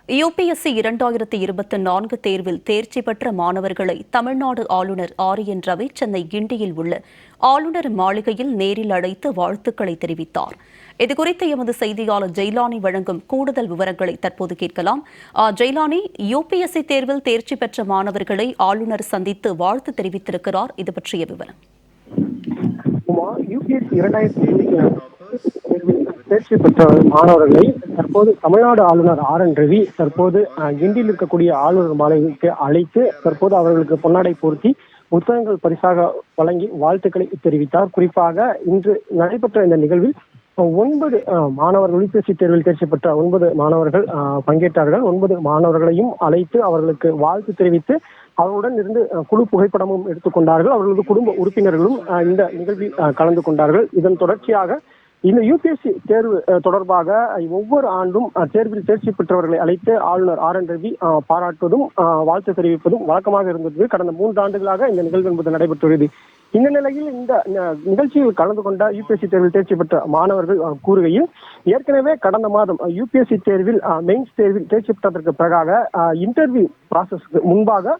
UPSC 2024 தேர்வில் தேர்ச்சி பெற்ற மாணவர்களை தமிழ்நாடு ஆளுநர் ஆர்.என். ரவி சென்னை கிண்டியில் உள்ள ஆளுநர் மாளிகையில் நேரில் அழைத்து வாழ்த்துக்களை தெரிவித்தார். இதுகுறித்து எமது செய்தியாளர் ஜெயலானி வழங்கும் கூடுதல் விவரங்களை தற்போது கேட்கலாம். ஜெயலானி, யுபிஎஸ்சி தேர்வில் தேர்ச்சி பெற்ற மாணவர்களை ஆளுநர் சந்தித்து வாழ்த்து தெரிவித்திருக்கிறார். இது பற்றிய விவரம். யுபிஎஸ்சி 2024 தேர்ச்சி பெற்ற மாணவர்களை தற்போது தமிழ்நாடு ஆளுநர் ஆர்.என். ரவி தற்போது கிண்டியில் இருக்கக்கூடிய ஆளுநர் மாளிகைக்கு அழைத்து தற்போது அவர்களுக்கு பொன்னாடை போர்த்தி புத்தகங்கள் பரிசாக வழங்கி வாழ்த்துக்களை தெரிவித்தார். குறிப்பாக இன்று நடைபெற்ற இந்த நிகழ்வில் 9 மாணவர்கள் யுபிஎஸ்சி தேர்வில் தேர்ச்சி பெற்ற 9 மாணவர்கள் பங்கேற்றார்கள். 9 மாணவர்களையும் அழைத்து அவர்களுக்கு வாழ்த்து தெரிவித்து அவர்களுடன் இருந்து குழு புகைப்படமும் எடுத்துக்கொண்டார்கள். அவர்களது குடும்ப உறுப்பினர்களும் இந்த நிகழ்வில் கலந்து கொண்டார்கள். இதன் தொடர்ச்சியாக இந்த யுபிஎஸ்சி தேர்வு தொடர்பாக ஒவ்வொரு ஆண்டும் தேர்வில் தேர்ச்சி பெற்றவர்களை அழைத்து ஆளுநர் ஆர்.என். ரவி பாராட்டுவதும் வாழ்த்து தெரிவிப்பதும் வழக்கமாக இருந்தது. கடந்த 3 ஆண்டுகளாக இந்த நிகழ்வு என்பது நடைபெற்றுள்ளது. இந்த நிலையில் இந்த நிகழ்ச்சியில் கலந்து கொண்ட யுபிஎஸ்சி தேர்வில் தேர்ச்சி பெற்ற மாணவர்கள் கூறுகையில், ஏற்கனவே கடந்த மாதம் யுபிஎஸ்சி தேர்வில் மெயின்ஸ் தேர்வில் தேர்ச்சி பெற்றதற்கு பிறகாக இன்டர்வியூ ப்ராசஸ்க்கு முன்பாக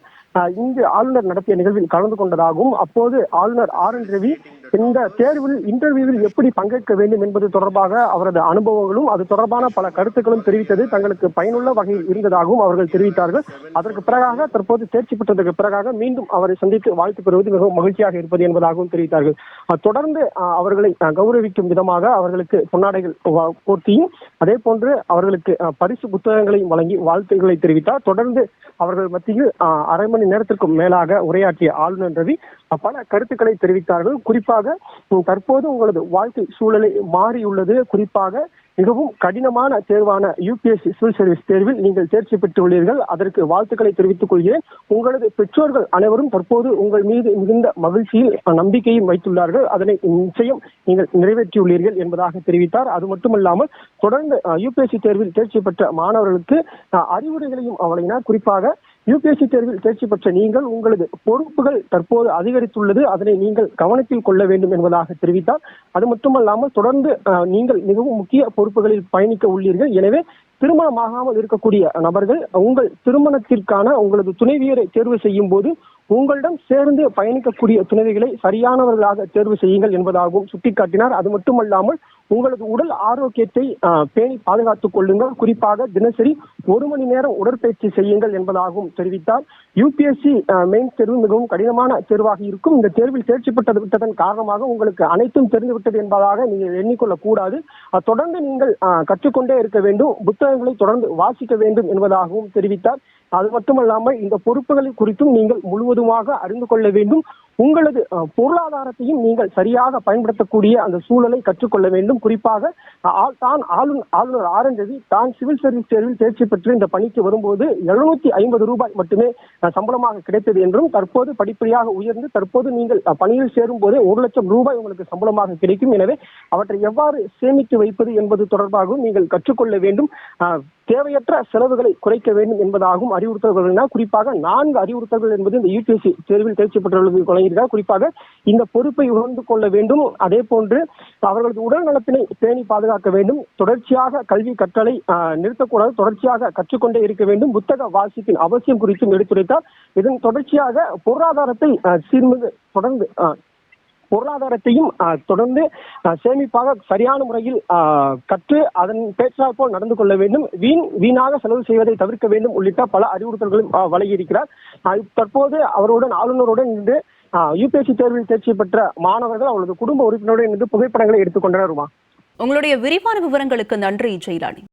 இங்கு ஆளுநர் நடத்திய நிகழ்வில் கலந்து கொண்டதாகவும், அப்போது ஆளுநர் ஆர்.என். ரவி இந்த தேர்வில் இன்டர்வியூவில் எப்படி பங்கேற்க வேண்டும் என்பது தொடர்பாக அவரது அனுபவங்களும் அது தொடர்பான பல கருத்துக்களும் தெரிவித்தது தங்களுக்கு பயனுள்ள வகையில் இருந்ததாகவும் அவர்கள் தெரிவித்தார்கள். அதற்கு பிறகாக தற்போது தேர்ச்சி பெற்றதற்கு பிறகாக மீண்டும் அவரை சந்தித்து வாழ்த்து பெறுவது மிகவும் மகிழ்ச்சியாக இருப்பது என்பதாகவும் தெரிவித்தார்கள். தொடர்ந்து அவர்களை கௌரவிக்கும் விதமாக அவர்களுக்கு பொன்னாடைகள் போர்த்தியும் அதே போன்று அவர்களுக்கு பரிசு புத்தகங்களையும் வழங்கி வாழ்த்துக்களை தெரிவித்தார். தொடர்ந்து அவர்கள் மத்தியில் அரை மணி நேரத்திற்கும் மேலாக உரையாற்றிய ஆளுநர் ரவி பல கருத்துக்களை தெரிவித்தார்கள். குறிப்பாக தற்போது உங்களது வாழ்க்கை சூழலை மாறியுள்ளது. குறிப்பாக மிகவும் கடினமான தேர்வான யுபிஎஸ்சி சிவில் சர்வீஸ் தேர்வில் நீங்கள் தேர்ச்சி பெற்றுள்ளீர்கள். அதற்கு வாழ்த்துக்களை தெரிவித்துக் கொள்கிறேன். உங்களது பெற்றோர்கள் அனைவரும் தற்போது உங்கள் மீது மிகுந்த மகிழ்ச்சியில் நம்பிக்கையும் வைத்துள்ளார்கள். அதனை நிச்சயம் நீங்கள் நிறைவேற்றியுள்ளீர்கள் என்பதாக தெரிவித்தார். அது மட்டுமல்லாமல் தொடர்ந்து யுபிஎஸ்சி தேர்வில் தேர்ச்சி பெற்ற மாணவர்களுக்கு அறிவுரைகளையும் வழங்கினார். குறிப்பாக யுபிஎஸ்சி தேர்வில் தேர்ச்சி பெற்ற நீங்கள் உங்களது பொறுப்புகள் தற்போது அதிகரித்துள்ளது, அதனை நீங்கள் கவனத்தில் கொள்ள வேண்டும் என்பதாக தெரிவித்தார். அது மட்டுமல்லாமல் தொடர்ந்து நீங்கள் மிகவும் முக்கிய பொறுப்புகளில் பயணிக்க உள்ளீர்கள். எனவே திருமணமாகாமல் இருக்கக்கூடிய நபர்கள் உங்கள் திருமணத்திற்கான உங்களது துணைவியரை தேர்வு செய்யும் போது உங்களிடம் சேர்ந்து பயணிக்கக்கூடிய துணைவிகளை சரியானவர்களாக தேர்வு செய்யுங்கள் என்பதாகவும் சுட்டிக்காட்டினார். அது மட்டுமல்லாமல் உங்களது உடல் ஆரோக்கியத்தை பேணி பாதுகாத்துக் கொள்ளுங்கள். குறிப்பாக தினசரி 1 மணி நேரம் உடற்பயிற்சி செய்யுங்கள் என்பதாகவும் தெரிவித்தார். யுபிஎஸ்சி மெயின்ஸ் தேர்வு மிகவும் கடினமான தேர்வாக இருக்கும். இந்த தேர்வில் தேர்ச்சி விட்டதன் காரணமாக உங்களுக்கு அனைத்தும் தெரிந்துவிட்டது என்பதாக நீங்கள் எண்ணிக்கொள்ளக் கூடாது. தொடர்ந்து நீங்கள் கற்றுக்கொண்டே இருக்க வேண்டும், புத்தகங்களை தொடர்ந்து வாசிக்க வேண்டும் என்பதாகவும் தெரிவித்தார். அது மட்டுமல்லாமல் இந்த பொறுப்புகளை குறித்தும் நீங்கள் முழுவதுமாக அறிந்து கொள்ள வேண்டும். உங்களது பொருளாதாரத்தையும் நீங்கள் சரியாக பயன்படுத்தக்கூடிய அந்த சூழலை கற்றுக்கொள்ள வேண்டும். குறிப்பாக ஆளுநர் ஆர்.என். ரவி தான் சிவில் சர்வீஸ் தேர்வில் தேர்ச்சி பெற்று இந்த பணிக்கு வரும்போது 750 ரூபாய் மட்டுமே சம்பளமாக கிடைத்தது என்றும், தற்போது படிப்படியாக உயர்ந்து தற்போது நீங்கள் பணியில் சேரும் போதே 1 லட்சம் ரூபாய் உங்களுக்கு சம்பளமாக கிடைக்கும். எனவே அவற்றை எவ்வாறு சேமித்து வைப்பது என்பது தொடர்பாகவும் நீங்கள் கற்றுக்கொள்ள வேண்டும். தேவையற்ற செலவுகளை குறைக்க வேண்டும் என்பதாகவும் அறிவுறுத்தல்கள். குறிப்பாக 4 அறிவுறுத்தல்கள் என்பது இந்த யுபிஎஸ்சி தேர்வில் தேர்ச்சி பெற்றவர்களுக்கு வழங்கியிருக்கிறார். குறிப்பாக இந்த பொறுப்பை உணர்ந்து கொள்ள வேண்டும். அதே போன்று அவர்களது உடல் நலத்தினை பேணி பாதுகாக்க வேண்டும். தொடர்ச்சியாக கல்வி கற்றலை நிறுத்தக்கூடாது, தொடர்ச்சியாக கற்றுக்கொண்டே இருக்க வேண்டும். புத்தக வாசிப்பின் அவசியம் குறித்தும் எடுத்துரைத்தார். இதன் தொடர்ச்சியாக பொருளாதாரத்தையும் தொடர்ந்து சேமிப்பாக சரியான முறையில் கற்று அதன் பேச்சால் போல் நடந்து கொள்ள வேண்டும். வீணாக செலவு செய்வதை தவிர்க்க வேண்டும் உள்ளிட்ட பல அறிவுறுத்தல்களும் வழங்கியிருக்கிறார். தற்போது அவருடன் ஆளுநருடன் இருந்து யுபிஎஸ்சி தேர்வில் தேர்ச்சி பெற்ற மாணவர்கள் அவரது குடும்ப உறுப்பினருடன் இருந்து புகைப்படங்களை எடுத்துக்கொண்டனர். உங்களுடைய விரிவான விவரங்களுக்கு நன்றி ஜெயலானி.